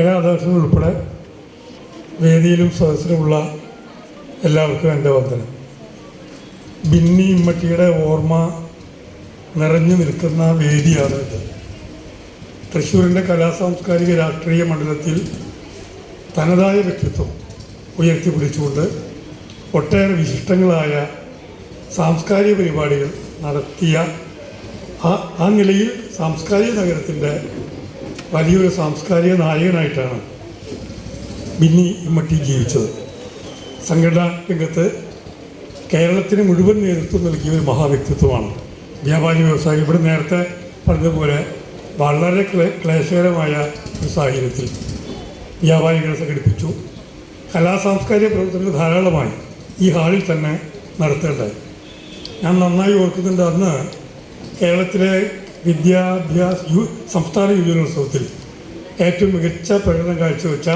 രാധാകൃഷ്ണൻ ഉൾപ്പെടെ വേദിയിലും സദസ്സിലുമുള്ള എല്ലാവർക്കും എൻ്റെ വന്ദനം. ബിന്നി ഇമ്മട്ടിയുടെ ഓർമ്മ നിറഞ്ഞു നിൽക്കുന്ന വേദിയാണ് ഇത്. തൃശ്ശൂരിൻ്റെ കലാസാംസ്കാരിക രാഷ്ട്രീയ മണ്ഡലത്തിൽ തനതായ വ്യക്തിത്വം ഉയർത്തിപ്പിടിച്ചുകൊണ്ട് ഒട്ടേറെ വിശിഷ്ടങ്ങളായ സാംസ്കാരിക പരിപാടികൾ നടത്തിയ ആ നിലയിൽ സാംസ്കാരിക നഗരത്തിൻ്റെ വലിയൊരു സാംസ്കാരിക നായകനായിട്ടാണ് ബിന്നി ഇമ്മട്ടി ജീവിച്ചത്. സംഘടനാ രംഗത്ത് കേരളത്തിന് മുഴുവൻ നേതൃത്വം നൽകിയ ഒരു മഹാവ്യക്തിത്വമാണ്. വ്യാപാരി വ്യവസായി ഇവിടെ നേരത്തെ പറഞ്ഞതുപോലെ വളരെ ക്ലേശകരമായ ഒരു സാഹചര്യത്തിൽ വ്യാപാരികളെ സംഘടിപ്പിച്ചു. കലാസാംസ്കാരിക പ്രവർത്തനങ്ങൾ ധാരാളമായി ഈ ഹാളിൽ തന്നെ നടത്തേണ്ടായി. ഞാൻ നന്നായി ഓർക്കുന്നുണ്ട്, അന്ന് കേരളത്തിലെ സംസ്ഥാന യുവജനോത്സവത്തിൽ ഏറ്റവും മികച്ച പ്രകടനം കാഴ്ചവെച്ച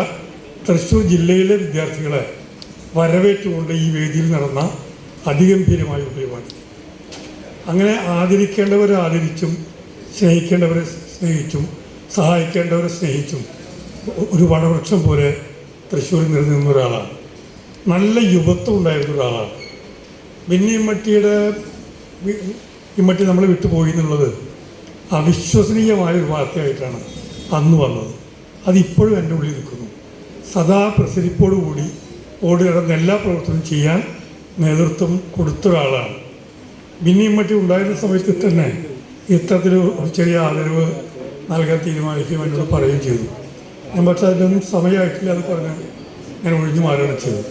തൃശ്ശൂർ ജില്ലയിലെ വിദ്യാർത്ഥികളെ വരവേറ്റുകൊണ്ട് ഈ വേദിയിൽ നടന്ന അതിഗംഭീരമായ ഒരു പരിപാടി. അങ്ങനെ ആദരിക്കേണ്ടവരെ ആദരിച്ചും സ്നേഹിക്കേണ്ടവരെ സ്നേഹിച്ചും സഹായിക്കേണ്ടവരെ സ്നേഹിച്ചും ഒരു വടവൃക്ഷം പോലെ തൃശ്ശൂരിൽ നിലനിന്ന ഒരാളാണ്. നല്ല യുവത്വം ഉണ്ടായിരുന്ന ഒരാളാണ്. ബിന്നി ഇമ്മട്ടി നമ്മളെ വിട്ടുപോയി എന്നുള്ളത് അവിശ്വസനീയമായൊരു വാർത്തയായിട്ടാണ് അന്ന് വന്നത്. അതിപ്പോഴും എൻ്റെ ഉള്ളിൽ നിൽക്കുന്നു. സദാ പ്രസരിപ്പോടുകൂടി ഓടി നടന്ന എല്ലാ പ്രവർത്തനവും ചെയ്യാൻ നേതൃത്വം കൊടുത്ത ഒരാളാണ്. ബിന്നി ഇമ്മട്ടി ഉണ്ടായിരുന്ന സമയത്ത് തന്നെ ഇത്തരത്തിലൊരു ചെറിയ ആദരവ് നൽകാൻ തീരുമാനിക്കുകയും എന്നോട് പറയുകയും ചെയ്തു. ഞാൻ പക്ഷേ അതിനൊന്നും സമയമായിട്ടില്ല എന്ന് പറഞ്ഞ് ഞാൻ ഒഴിഞ്ഞു മാറുകയാണ് ചെയ്തത്.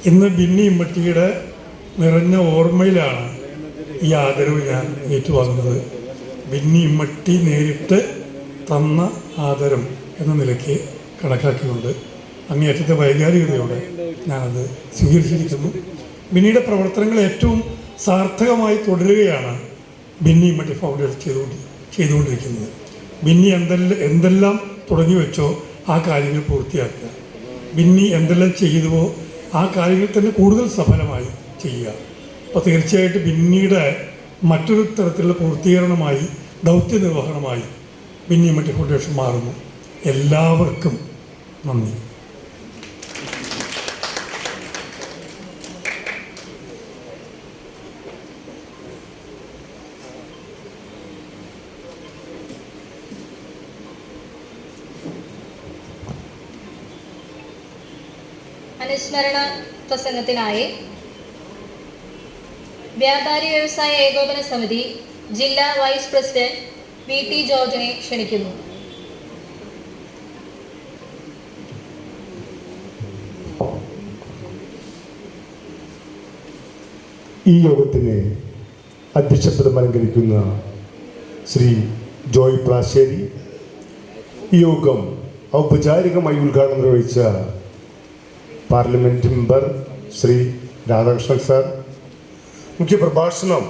ഇന്ന് ബിന്നി ഇമ്മട്ടിയുടെ നിറഞ്ഞ ഓർമ്മയിലാണ് ഈ ആദരവ് ഞാൻ ഏറ്റുവാങ്ങുന്നത്. ബിന്നി ഇമ്മട്ടി നേരിട്ട് തന്ന ആദരം എന്ന നിലയ്ക്ക് കണക്കാക്കിക്കൊണ്ട് അങ്ങേയറ്റത്തെ വൈകാരികതയോടെ ഞാനത് സ്വീകരിച്ചിരിക്കുന്നു. ബിന്നിയുടെ പ്രവർത്തനങ്ങൾ ഏറ്റവും സാർത്ഥകമായി തുടരുകയാണ് ബിന്നി ഇമ്മട്ടി ഫൗണ്ടേഷൻ ചെയ്തുകൊണ്ടിരിക്കുന്നത്. ബിന്നി എന്തെല്ലാം തുടങ്ങി വെച്ചോ ആ കാര്യങ്ങൾ പൂർത്തിയാക്കുക. ബിന്നി എന്തെല്ലാം ചെയ്തുവോ ആ കാര്യങ്ങൾ തന്നെ കൂടുതൽ സഫലമായി ചെയ്യുക. അപ്പോൾ തീർച്ചയായിട്ടും ബിന്നിയുടെ മറ്റൊരു തരത്തിലുള്ള പൂർത്തീകരണമായി ദൗത്യ നിർവഹണമായി ബിന്നി ഇമ്മട്ടി ഫൗണ്ടേഷൻ മാറുന്നു. എല്ലാവർക്കും നന്ദി. അനുസ്മരണ പ്രസംഗത്തിനായി വ്യാപാരി വ്യവസായ ഏകോപന സമിതി ജില്ലാ വൈസ് പ്രസിഡന്റ് VT ജോർജിനെ ക്ഷണിക്കുന്നു. ഈ യോഗത്തിന് അധ്യക്ഷപദം അലങ്കരിക്കുന്ന ശ്രീ ജോയ് പ്ലാശ്ശേരി, ഈ യോഗം ഔപചാരികമായി ഉദ്ഘാടനം നിർവഹിച്ച parliament member Shri Radhakrishnan sir, മുഖ്യപ്രഭാഷണം